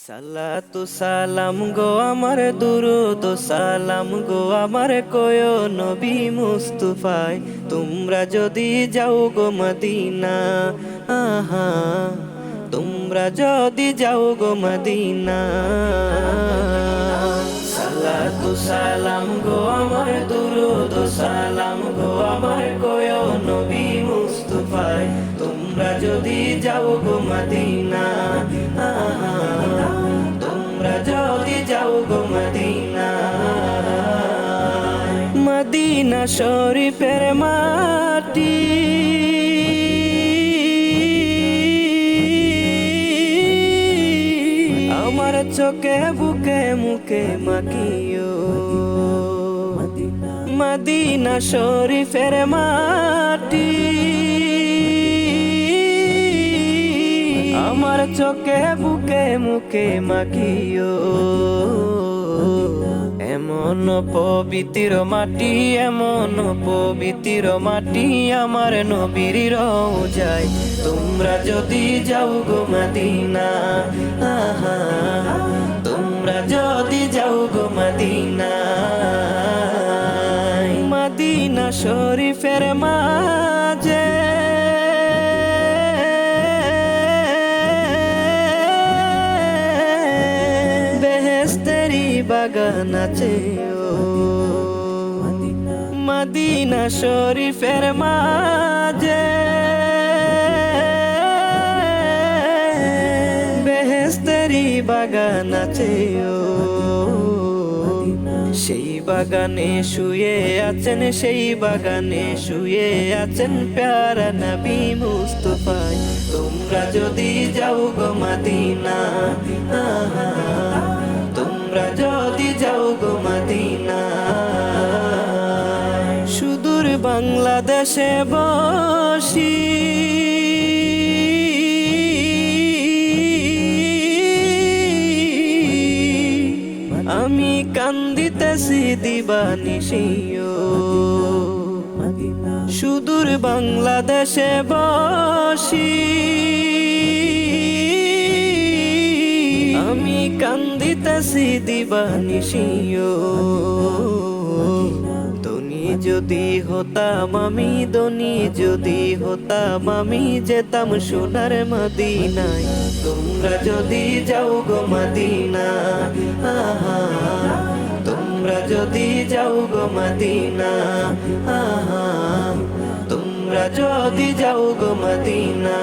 সালাতু সালাম গো আমার দুরুদ সালাম গো আমার কোয় নবী মুস্তাফায় তোমরা যদি যাও গো মদিনা আহা তোমরা যদি যাও গো মদিনা সালাতু সালাম গো আমার দুরুদ সালাম গো আমার কোয় নবী মুস্তাফায় তোমরা যদি যাও গো মদিনা আহা তোমরা যদি যাও গো মদিনা মদিনা শরীফের মাটি আমার চোখে বুকে মুখে মাখিও মদিনা শরীফের মাটি আমার চোখে বুকে মুখে মাখিও এমন পবিত্র মাটি এমন পবিত্র মাটি আমার নবীর রওজায় তোমরা যদি যাও গো মদিনা আহা তোমরা যদি যাও গো মদিনা মদিনা শরীফের মাঝে বেহেশতেরি বাগান আছে মদিনা শরীফের মাঝে বেহেশতেরি বাগান আছে সেই বাগানে শুয়ে আছেন সেই বাগানে শুয়ে আছেন প্যারা নবী মুস্তাফা তোমরা যদি যাও গো মদিনা আহা তোমরা যদি যাও গো মদিনা সুদূর বাংলাদেশে বসি আমি কান্দিতেছি দিবানিশিও সুদূর বাংলাদেশে বসি আমি কান্দিতেছি দিবানিশিও ধনী যদি হতাম আমি ধনী যদি হতাম আমি যেতাম সোনার মদিনায় তোমরা যদি যাও গো মদিনা আহা তোমরা যদি যাও গো মদিনা আহা তোমরা যদি যাও গো মদিনা